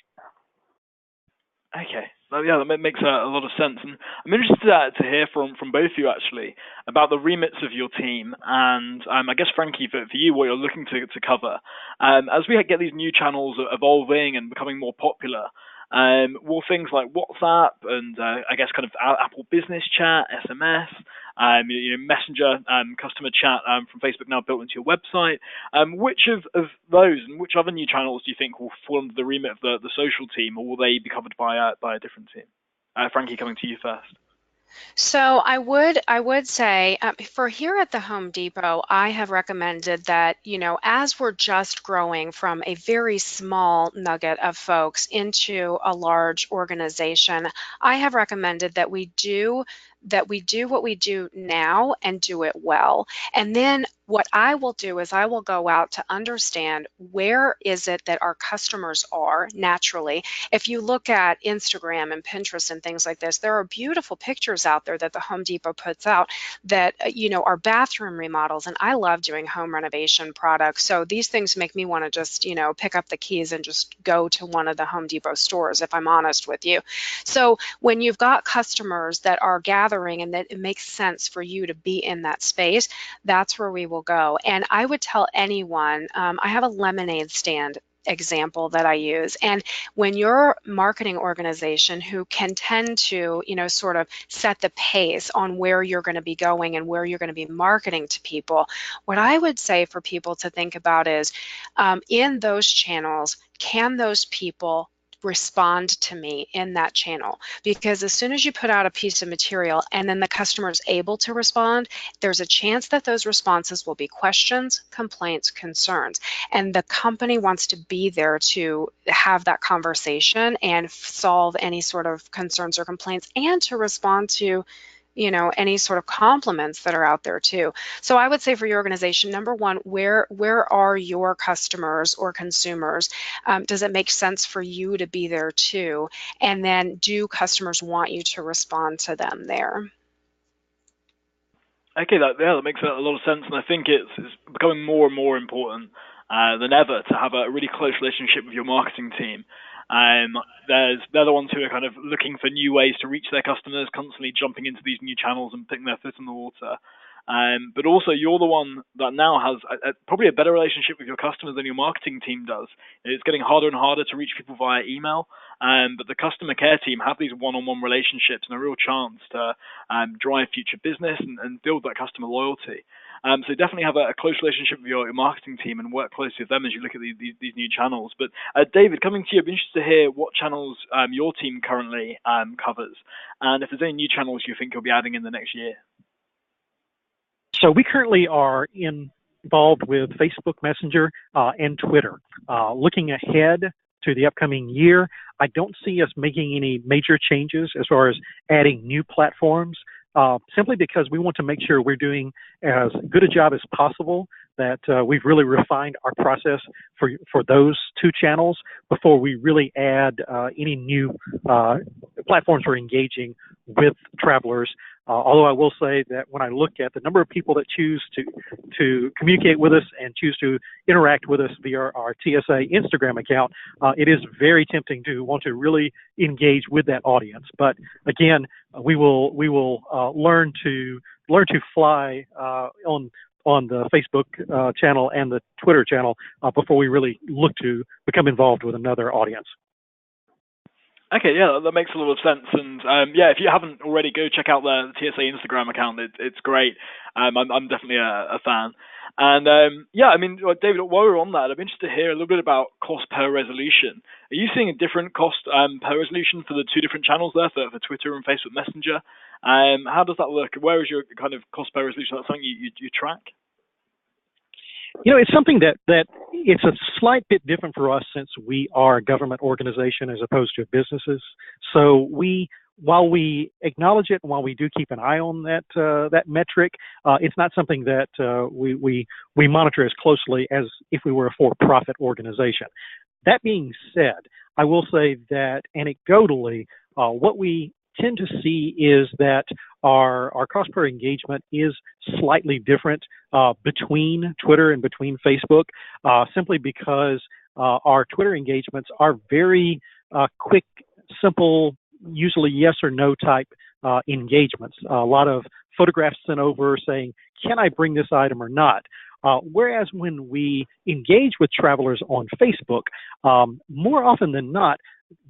Okay. Yeah, that makes a lot of sense. And I'm interested to hear from both of you, actually, about the remits of your team. And I guess, Frankie, for you, what you're looking to cover. As we get these new channels evolving and becoming more popular, will things like WhatsApp and I guess kind of Apple Business Chat, SMS, Messenger, customer chat from Facebook now built into your website, which of those and which other new channels do you think will fall under the remit of the social team, or will they be covered by a different team? Frankie, coming to you first. So I would say for here at the Home Depot, I have recommended that, as we're just growing from a very small nugget of folks into a large organization, I have recommended that we do what we do now and do it well. And then what I will do is I will go out to understand where is it that our customers are naturally. If you look at Instagram and Pinterest and things like this, there are beautiful pictures out there that the Home Depot puts out that, are bathroom remodels. And I love doing home renovation products. So these things make me want to just, pick up the keys and just go to one of the Home Depot stores, if I'm honest with you. So when you've got customers that are gathering and that it makes sense for you to be in that space, that's where we will go. And I would tell anyone, I have a lemonade stand example that I use. And when your marketing organization, who can tend to, sort of set the pace on where you're going to be going and where you're going to be marketing to people, what I would say for people to think about is, in those channels, can those people respond to me in that channel? Because as soon as you put out a piece of material and then the customer is able to respond, there's a chance that those responses will be questions, complaints, concerns. And the company wants to be there to have that conversation and solve any sort of concerns or complaints, and to respond to any sort of compliments that are out there too. So I would say for your organization, number one, where are your customers or consumers? Does it make sense for you to be there too? And then, do customers want you to respond to them there? Okay, that makes a lot of sense, and I think it's becoming more and more important than ever to have a really close relationship with your marketing team. They're the ones who are kind of looking for new ways to reach their customers, constantly jumping into these new channels and putting their foot in the water. But also, you're the one that now has probably a better relationship with your customers than your marketing team does. It's getting harder and harder to reach people via email, but the customer care team have these one-on-one relationships and a real chance to drive future business and build that customer loyalty. So definitely have a close relationship with your marketing team and work closely with them as you look at these new channels. But David, coming to you, I'd be interested to hear what channels your team currently covers, and if there's any new channels you think you'll be adding in the next year. So we currently are involved with Facebook Messenger and Twitter. Looking ahead to the upcoming year, I don't see us making any major changes as far as adding new platforms, simply because we want to make sure we're doing as good a job as possible, that we've really refined our process for those two channels before we really add any new platforms for engaging with travelers. Although I will say that when I look at the number of people that choose to communicate with us and choose to interact with us via our TSA Instagram account, it is very tempting to want to really engage with that audience. But again, we will learn to fly on the Facebook channel and the Twitter channel before we really look to become involved with another audience. Okay, yeah, that makes a lot of sense. And yeah, if you haven't already, go check out the TSA Instagram account. It's great. I'm definitely a fan. And yeah, I mean, David, while we're on that, I'm interested to hear a little bit about cost per resolution. Are you seeing a different cost per resolution for the two different channels there, for Twitter and Facebook Messenger? How does that look? Where is your kind of cost per resolution? Is that something you track? It's something that it's a slight bit different for us since we are a government organization as opposed to businesses. So while we acknowledge it, and while we do keep an eye on that metric, it's not something that we monitor as closely as if we were a for-profit organization. That being said, I will say that anecdotally, what we tend to see is that our cost per engagement is slightly different between Twitter and between Facebook, simply because our Twitter engagements are very quick, simple, usually yes or no type engagements. A lot of photographs sent over saying, can I bring this item or not? Whereas when we engage with travelers on Facebook, more often than not,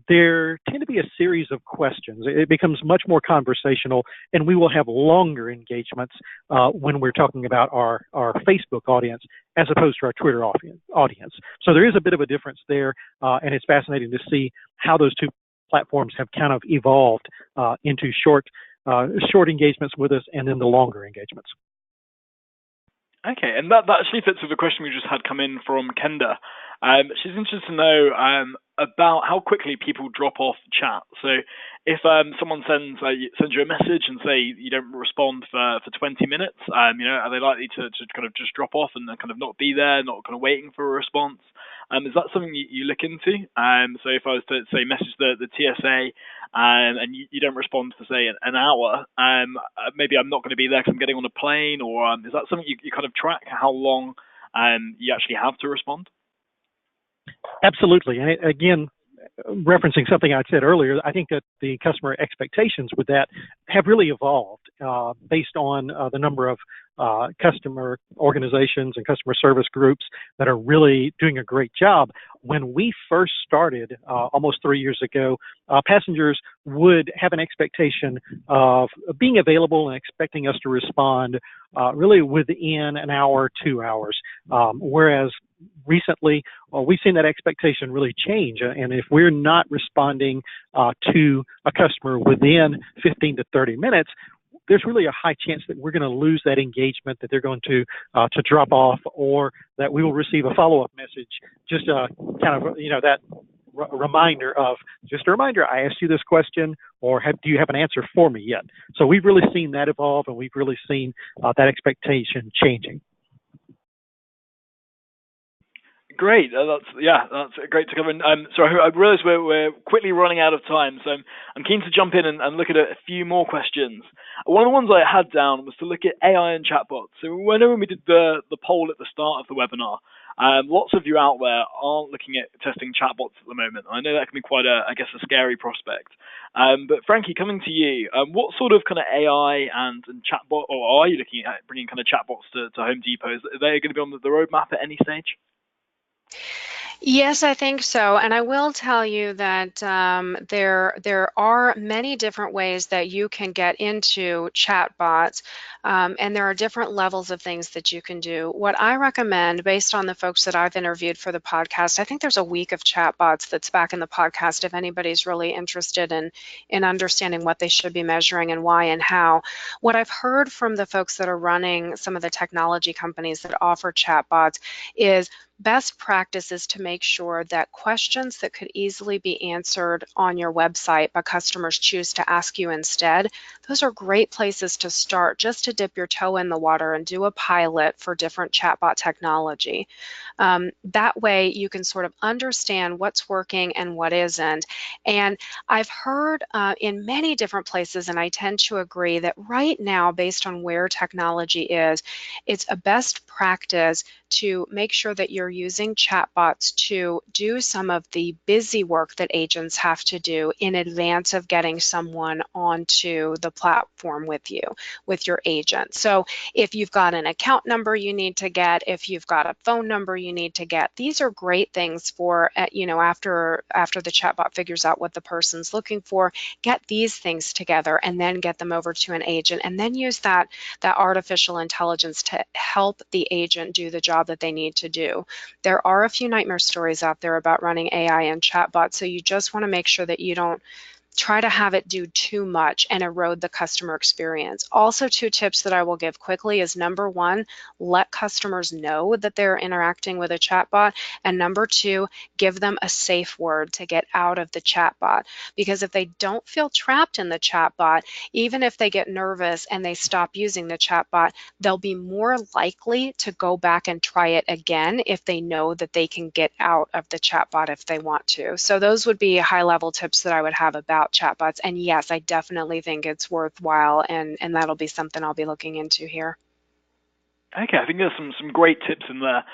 there tend to be a series of questions. It becomes much more conversational, and we will have longer engagements when we're talking about our Facebook audience as opposed to our Twitter audience. So there is a bit of a difference there, and it's fascinating to see how those two platforms have kind of evolved into short engagements with us and then the longer engagements. Okay, and that actually fits with the question we just had come in from Kenda. She's interested to know about how quickly people drop off chat. So if someone sends you a message and say you don't respond for 20 minutes, are they likely to kind of just drop off and kind of not be there, not kind of waiting for a response? Is that something you look into? So if I was to say message the TSA and you don't respond for say an hour, maybe I'm not going to be there because I'm getting on a plane, or is that something you kind of track how long you actually have to respond? Absolutely. And again, referencing something I said earlier, I think that the customer expectations with that have really evolved based on the number of customer organizations and customer service groups that are really doing a great job. When we first started almost 3 years ago, passengers would have an expectation of being available and expecting us to respond really within an hour, 2 hours, whereas recently, we've seen that expectation really change. And if we're not responding to a customer within 15 to 30 minutes, there's really a high chance that we're going to lose that engagement, that they're going to drop off, or that we will receive a follow-up message. Just kind of, that reminder of, just a reminder, I asked you this question, or do you have an answer for me yet? So we've really seen that evolve, and we've really seen that expectation changing. Great. That's great to cover. So I realize we're quickly running out of time, so I'm keen to jump in and look at a few more questions. One of the ones I had down was to look at AI and chatbots. So when we did the poll at the start of the webinar, lots of you out there aren't looking at testing chatbots at the moment. I know that can be quite a scary prospect. But Frankie, coming to you, what sort of kind of AI and chatbot, or are you looking at bringing kind of chatbots to Home Depot? Are they going to be on the roadmap at any stage? Yes, I think so. And I will tell you that there are many different ways that you can get into chatbots, and there are different levels of things that you can do. What I recommend, based on the folks that I've interviewed for the podcast, I think there's a week of chatbots that's back in the podcast if anybody's really interested in understanding what they should be measuring and why and how. What I've heard from the folks that are running some of the technology companies that offer chatbots is best practice is to make sure that questions that could easily be answered on your website but customers choose to ask you instead, those are great places to start just to dip your toe in the water and do a pilot for different chatbot technology. That way you can sort of understand what's working and what isn't. And I've heard in many different places, and I tend to agree, that right now, based on where technology is, it's a best practice to make sure that you're using chatbots to do some of the busy work that agents have to do in advance of getting someone onto the platform with you, with your agent. So if you've got an account number you need to get, if you've got a phone number you need to get, these are great things for, after the chatbot figures out what the person's looking for, get these things together and then get them over to an agent, and then use that artificial intelligence to help the agent do the job that they need to do. There are a few nightmare stories out there about running AI and chatbots, so you just want to make sure that you don't try to have it do too much and erode the customer experience. Also, 2 tips that I will give quickly is, number 1, let customers know that they're interacting with a chatbot, and number 2, give them a safe word to get out of the chatbot. Because if they don't feel trapped in the chatbot, even if they get nervous and they stop using the chatbot, they'll be more likely to go back and try it again if they know that they can get out of the chatbot if they want to. So those would be high-level tips that I would have about chatbots. And yes, I definitely think it's worthwhile, and that'll be something I'll be looking into here. Okay, I think there's some great tips in there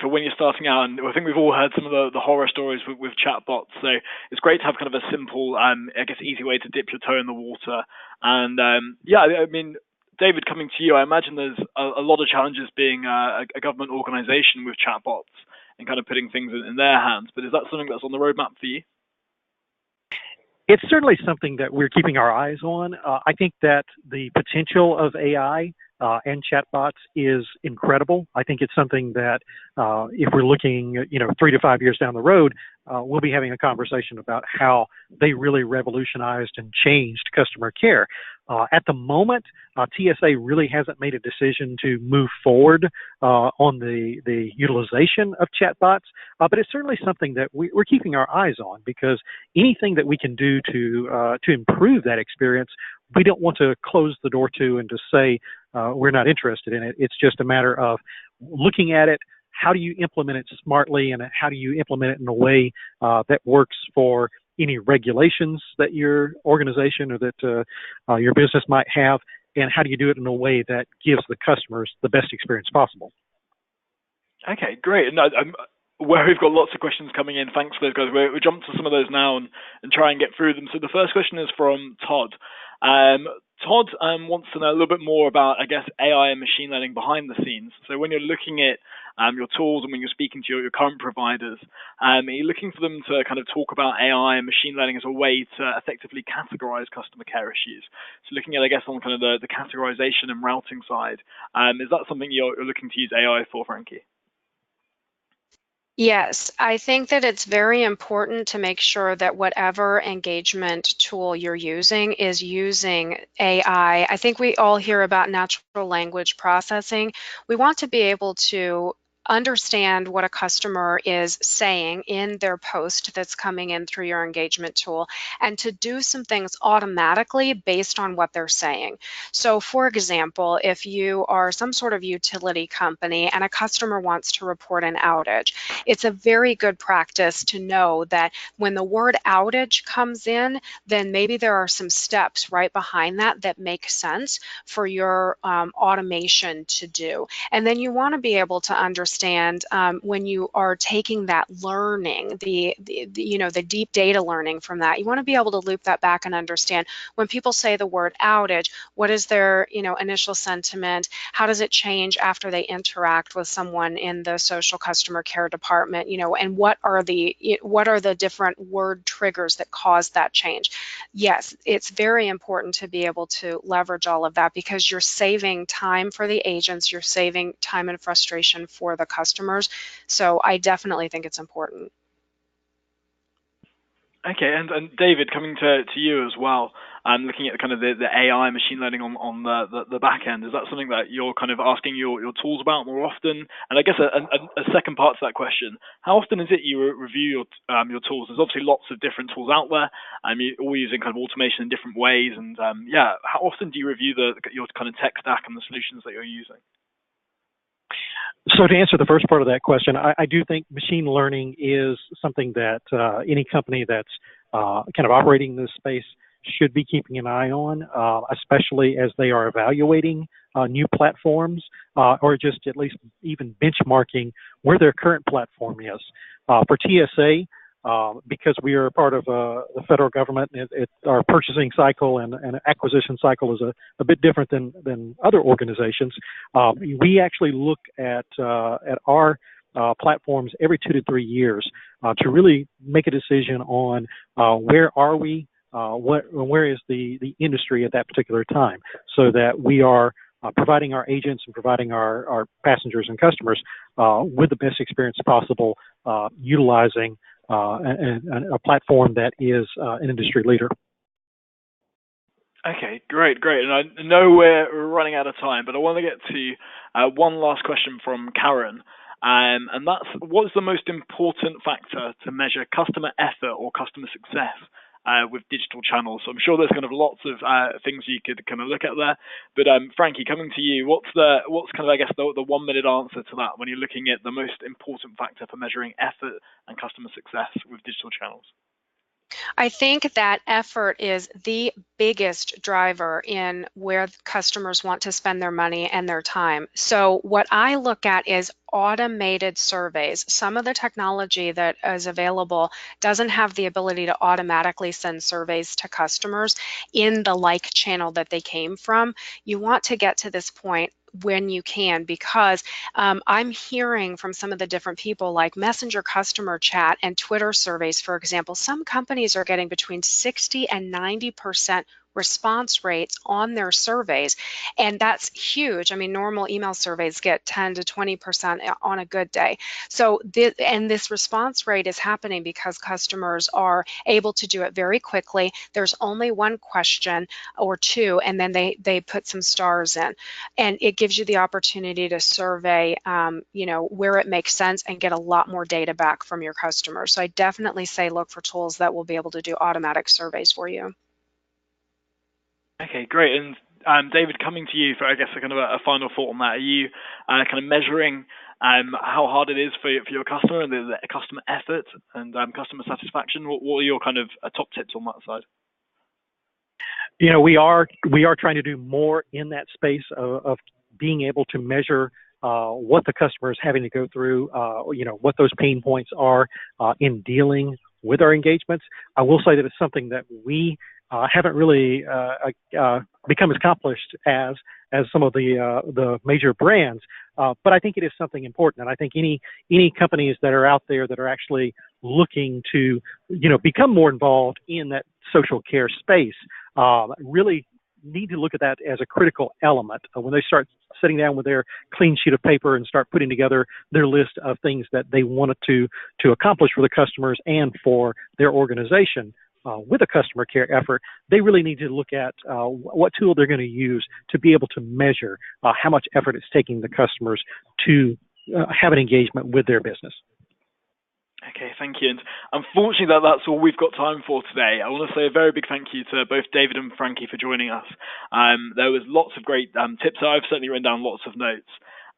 for when you're starting out, and I think we've all heard some of the horror stories with chatbots. So it's great to have kind of a simple, I guess, easy way to dip your toe in the water. And yeah, I mean, David, coming to you, I imagine there's a lot of challenges being a government organization with chatbots and kind of putting things in their hands. But is that something that's on the roadmap for you? It's certainly something that we're keeping our eyes on. I think that the potential of AI and chatbots is incredible. I think it's something that if we're looking, 3 to 5 years down the road, we'll be having a conversation about how they really revolutionized and changed customer care. At the moment, TSA really hasn't made a decision to move forward on the utilization of chatbots, but it's certainly something that we're keeping our eyes on, because anything that we can do to improve that experience, we don't want to close the door to and to say we're not interested in it. It's just a matter of looking at it. How do you implement it smartly, and how do you implement it in a way that works for any regulations that your organization or that your business might have, and how do you do it in a way that gives the customers the best experience possible? Okay, great. And where we've got lots of questions coming in, thanks for those guys. We'll jump to some of those now and try and get through them. So the first question is from Todd. Todd wants to know a little bit more about, I guess, AI and machine learning behind the scenes. So when you're looking at your tools and when you're speaking to your current providers, are you looking for them to kind of talk about AI and machine learning as a way to effectively categorize customer care issues? So looking at, I guess, on kind of the categorization and routing side, is that something you're looking to use AI for, Frankie? Yes, I think that it's very important to make sure that whatever engagement tool you're using is using AI. I think we all hear about natural language processing. We want to be able to understand what a customer is saying in their post that's coming in through your engagement tool, and to do some things automatically based on what they're saying. So for example, if you are some sort of utility company and a customer wants to report an outage, it's a very good practice to know that when the word outage comes in, then maybe there are some steps right behind that that make sense for your automation to do. And then you want to be able to understand when you are taking that learning, the deep data learning from that, you want to be able to loop that back and understand when people say the word outage, what is their initial sentiment? How does it change after they interact with someone in the social customer care department? And what are the different word triggers that cause that change? Yes, it's very important to be able to leverage all of that, because you're saving time for the agents, you're saving time and frustration for the customers. So I definitely think it's important. Okay, and David, coming to you as well, looking at kind of the AI machine learning on the back end, is that something that you're kind of asking your tools about more often? And I guess a second part to that question, how often is it you review your tools? There's obviously lots of different tools out there, you're all using kind of automation in different ways, and yeah, how often do you review your kind of tech stack and the solutions that you're using? So to answer the first part of that question, I do think machine learning is something that any company that's kind of operating in this space should be keeping an eye on, especially as they are evaluating new platforms or just at least even benchmarking where their current platform is. For TSA, because we are part of the federal government, our purchasing cycle and acquisition cycle is a bit different than other organizations. We actually look at our platforms every 2 to 3 years to really make a decision on where are we, where is the industry at that particular time, so that we are providing our agents and providing our passengers and customers with the best experience possible, utilizing a platform that is an industry leader. Okay, great. And I know we're running out of time, but I want to get to one last question from Karen. And that's, what's the most important factor to measure customer effort or customer success with digital channels? So I'm sure there's kind of lots of things you could kind of look at there. But Frankie, coming to you, what's kind of, I guess, the 1 minute answer to that when you're looking at the most important factor for measuring effort and customer success with digital channels? I think that effort is the biggest driver in where customers want to spend their money and their time. So what I look at is automated surveys. Some of the technology that is available doesn't have the ability to automatically send surveys to customers in the like channel that they came from. You want to get to this point when you can, because I'm hearing from some of the different people, like Messenger customer chat and Twitter surveys, for example, some companies are getting between 60 and 90% response rates on their surveys, and that's huge. I mean, normal email surveys get 10 to 20% on a good day. So this response rate is happening because customers are able to do it very quickly. There's only one question or two, and then they put some stars in, and it gives you the opportunity to survey where it makes sense and get a lot more data back from your customers. So I definitely say look for tools that will be able to do automatic surveys for you. Okay, great. And David, coming to you for, I guess, a kind of a final thought on that. Are you kind of measuring how hard it is for your customer and the customer effort and customer satisfaction? What are your kind of top tips on that side? You know, we are trying to do more in that space of being able to measure what the customer is having to go through, what those pain points are in dealing with our engagements. I will say that it's something that we haven't really become as accomplished as some of the major brands, but I think it is something important, and I think any companies that are out there that are actually looking to become more involved in that social care space really need to look at that as a critical element when they start sitting down with their clean sheet of paper and start putting together their list of things that they wanted to accomplish for the customers and for their organization. With a customer care effort, they really need to look at what tool they're going to use to be able to measure how much effort it's taking the customers to have an engagement with their business. Okay, thank you. And unfortunately, that's all we've got time for today. I want to say a very big thank you to both David and Frankie for joining us. There was lots of great tips. I've certainly written down lots of notes.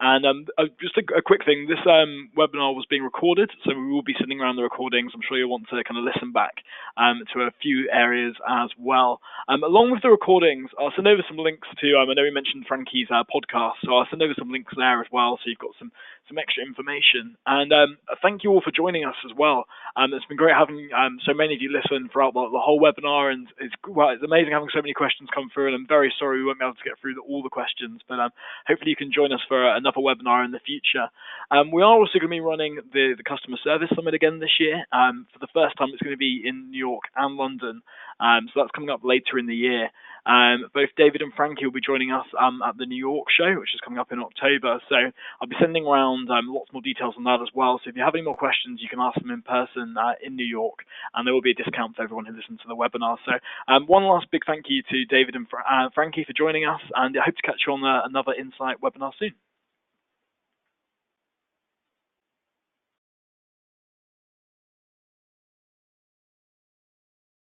And just a quick thing, this webinar was being recorded, so we will be sending around the recordings. I'm sure you'll want to kind of listen back to a few areas as well. Along with the recordings, I'll send over some links to, I know we mentioned Frankie's podcast, so I'll send over some links there as well, so you've got some extra information. And thank you all for joining us as well. It's been great having so many of you listen throughout the whole webinar, and it's amazing having so many questions come through, and I'm very sorry we won't be able to get through all the questions, but hopefully you can join us for another up a webinar in the future. We are also going to be running the Customer Service Summit again this year. For the first time, it's going to be in New York and London. So that's coming up later in the year. Both David and Frankie will be joining us at the New York show, which is coming up in October. So I'll be sending around lots more details on that as well. So if you have any more questions, you can ask them in person in New York, and there will be a discount for everyone who listens to the webinar. So one last big thank you to David and Frankie for joining us, and I hope to catch you on another Insight webinar soon.